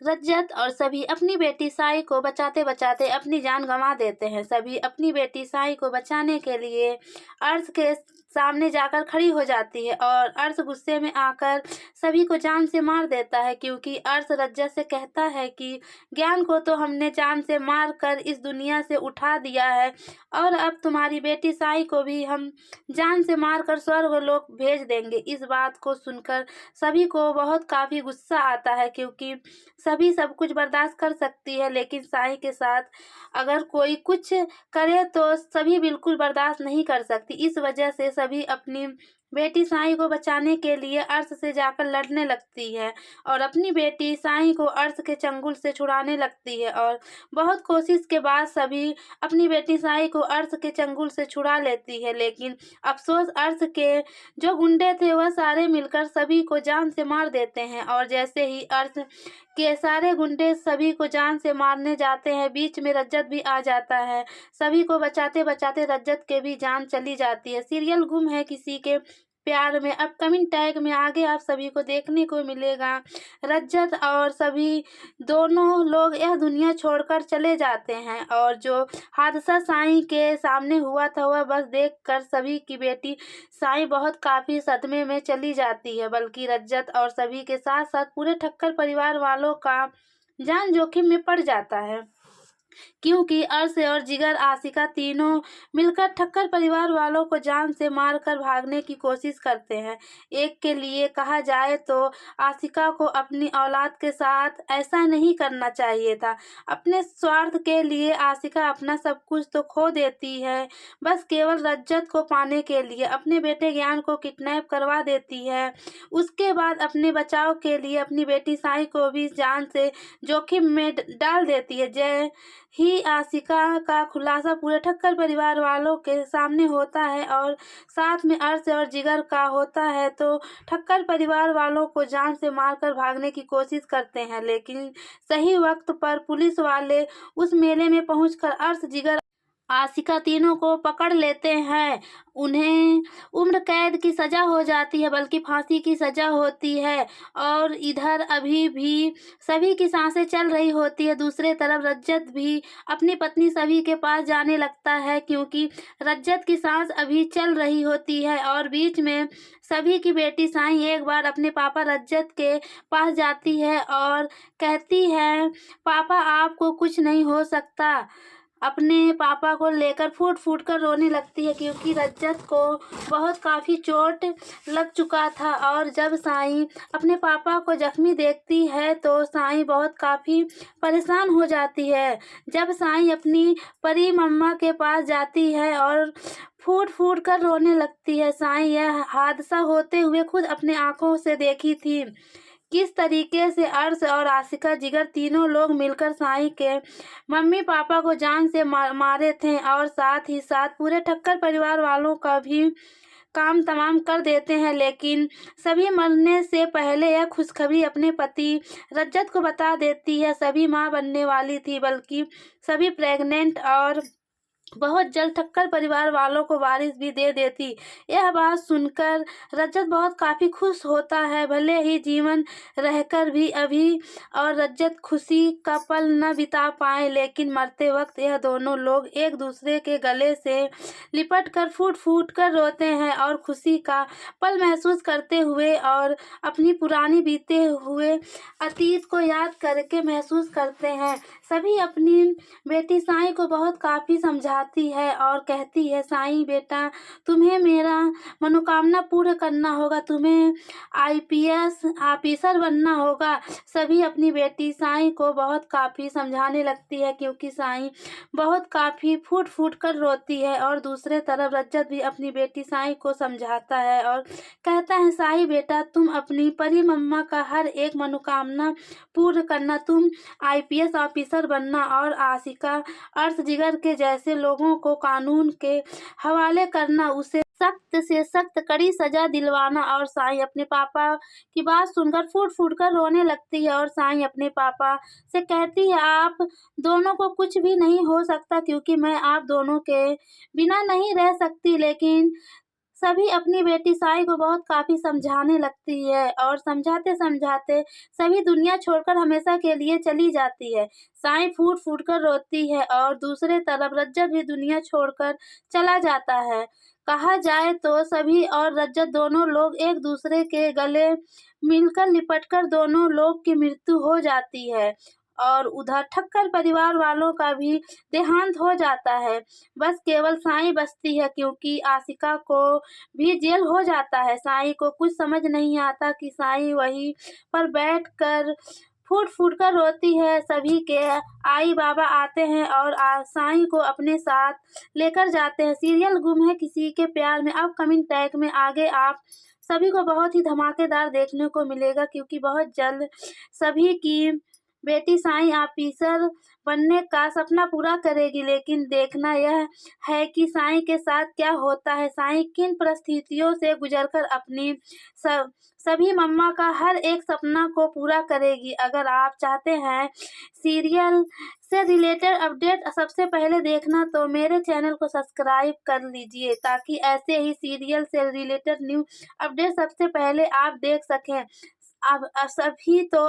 रज्जत और सभी अपनी बेटी साई को बचाते बचाते अपनी जान गंवा देते हैं। सभी अपनी बेटी साई को बचाने के लिए अर्श के सामने जाकर खड़ी हो जाती है और अर्श गुस्से में आकर सभी को जान से मार देता है, क्योंकि अर्श रज्जत से कहता है कि ज्ञान को तो हमने जान से मार कर इस दुनिया से उठा दिया है और अब तुम्हारी बेटी साई को भी हम जान से मार कर स्वर्गलोक भेज देंगे। इस बात को सुनकर सभी को बहुत काफ़ी गुस्सा आता है, क्योंकि सभी सब कुछ बर्दाश्त कर सकती है, लेकिन साई के साथ अगर कोई कुछ करे तो सभी बिल्कुल बर्दाश्त नहीं कर सकती। इस वजह से सभी अपनी बेटी साई को बचाने के लिए अर्श से जाकर लड़ने लगती है और अपनी बेटी साई को अर्श के चंगुल से छुड़ाने लगती है और बहुत कोशिश के बाद सभी अपनी बेटी साई को अर्श के चंगुल से छुड़ा लेती है। लेकिन अफसोस, अर्श के जो गुंडे थे वह सारे मिलकर सभी को जान से मार देते हैं और जैसे ही अर्श के सारे गुंडे सभी को जान से मारने जाते हैं, बीच में रज्जत भी आ जाता है। सभी को बचाते बचाते रज्जत के भी जान चली जाती है। सीरियल गुम है किसी के प्यार में अपकमिंग टैग में आगे आप सभी को देखने को मिलेगा। रज्जत और सभी दोनों लोग यह दुनिया छोड़कर चले जाते हैं और जो हादसा साई के सामने हुआ था वह बस देखकर सभी की बेटी साई बहुत काफ़ी सदमे में चली जाती है, बल्कि रज्जत और सभी के साथ साथ पूरे ठक्कर परिवार वालों का जान जोखिम में पड़ जाता है, क्योंकि अर्श और जिगर आशिका तीनों मिलकर ठक्कर परिवार वालों को जान से मारकर भागने की कोशिश करते हैं। एक के लिए कहा जाए तो आशिका को अपनी औलाद के साथ ऐसा नहीं करना चाहिए था। अपने स्वार्थ के लिए आशिका अपना सब कुछ तो खो देती है, बस केवल रज्जत को पाने के लिए अपने बेटे ज्ञान को किडनैप करवा देती है। उसके बाद अपने बचाव के लिए अपनी बेटी साई को भी जान से जोखिम में डाल देती है। जय ही आशिका का खुलासा पूरे ठक्कर परिवार वालों के सामने होता है और साथ में अर्श और जिगर का होता है, तो ठक्कर परिवार वालों को जान से मारकर भागने की कोशिश करते हैं, लेकिन सही वक्त पर पुलिस वाले उस मेले में पहुंचकर अर्श, जिगर, आशिका तीनों को पकड़ लेते हैं। उन्हें उम्र कैद की सज़ा हो जाती है, बल्कि फांसी की सज़ा होती है और इधर अभी भी सभी की सांसें चल रही होती है। दूसरे तरफ रज्जत भी अपनी पत्नी सभी के पास जाने लगता है, क्योंकि रज्जत की सांस अभी चल रही होती है और बीच में सभी की बेटी साई एक बार अपने पापा रज्जत के पास जाती है और कहती है, पापा आपको कुछ नहीं हो सकता। अपने पापा को लेकर फूट फूट कर रोने लगती है, क्योंकि रज्जत को बहुत काफ़ी चोट लग चुका था और जब साई अपने पापा को जख्मी देखती है तो साई बहुत काफ़ी परेशान हो जाती है। जब साई अपनी परी मम्मा के पास जाती है और फूट फूट कर रोने लगती है, साई यह हादसा होते हुए खुद अपने आंखों से देखी थी, किस तरीके से अर्श और आशिका, जिगर तीनों लोग मिलकर साई के मम्मी पापा को जान से मारे थे और साथ ही साथ पूरे ठक्कर परिवार वालों का भी काम तमाम कर देते हैं। लेकिन सभी मरने से पहले यह खुशखबरी अपने पति रज्जत को बता देती है। सभी मां बनने वाली थी, बल्कि सभी प्रेग्नेंट और बहुत जल्द ठक्कर परिवार वालों को वारिस भी दे देती। यह बात सुनकर रज्जत बहुत काफ़ी खुश होता है, भले ही जीवन रहकर भी अभी और रज्जत खुशी का पल न बिता पाए, लेकिन मरते वक्त यह दोनों लोग एक दूसरे के गले से लिपट कर फूट फूट कर रोते हैं और खुशी का पल महसूस करते हुए और अपनी पुरानी बीते हुए अतीत को याद करके महसूस करते हैं। सभी अपनी बेटी साई को बहुत काफ़ी समझाती है और कहती है, साई बेटा, तुम्हें मेरा मनोकामना पूर्ण करना होगा, तुम्हें आईपीएस ऑफिसर बनना होगा। सभी अपनी बेटी साई को बहुत काफ़ी समझाने लगती है, क्योंकि साई बहुत काफ़ी फूट फूट कर रोती है और दूसरे तरफ रज्जत भी अपनी बेटी साई को समझाता है और कहता है, साई बेटा, तुम अपनी परी मम्मा का हर एक मनोकामना पूर्ण करना, तुम आईपीएस ऑफिसर बनना और आशिका, अर्श, जिगर के जैसे लोगों को कानून के हवाले करना, उसे सख्त से सख्त कड़ी सजा दिलवाना। और साई अपने पापा की बात सुनकर फूट फूट कर रोने लगती है और साई अपने पापा से कहती है, आप दोनों को कुछ भी नहीं हो सकता, क्योंकि मैं आप दोनों के बिना नहीं रह सकती, लेकिन सभी अपनी बेटी साई को बहुत काफ़ी समझाने लगती है और समझाते-समझाते सभी दुनिया छोड़कर हमेशा के लिए चली जाती है। साई फूट-फूट कर रोती है और दूसरे तरफ रज्जत भी दुनिया छोड़कर चला जाता है। कहा जाए तो सभी और रज्जत दोनों लोग एक-दूसरे के गले मिलकर लिपटकर दोनों लोग की मृत्यु हो जाती है और उधर ठक्कर परिवार वालों का भी देहांत हो जाता है। बस केवल साई बचती है क्योंकि आशिका को भी जेल हो जाता है। साई को कुछ समझ नहीं आता कि साई वहीं पर बैठकर फूट-फूट कर रोती है। सभी के आई-बाबा आते हैं और साई को अपने साथ लेकर जाते हैं। सीरियल गुम है किसी के प्यार में अपकमिंग टैग में आगे आप सभी को बहुत ही धमाकेदार देखने को मिलेगा क्योंकि बहुत जल्द सभी की बेटी साई ऑफिसर बनने का सपना पूरा करेगी। लेकिन देखना यह है कि साई के साथ क्या होता है। साई किन परिस्थितियों से गुजरकर अपनी सभी मम्मा का हर एक सपना को पूरा करेगी। अगर आप चाहते हैं सीरियल से रिलेटेड अपडेट सबसे पहले देखना तो मेरे चैनल को सब्सक्राइब कर लीजिए ताकि ऐसे ही सीरियल से रिलेटेड न्यू अपडेट सबसे पहले आप देख सकें। अब सभी तो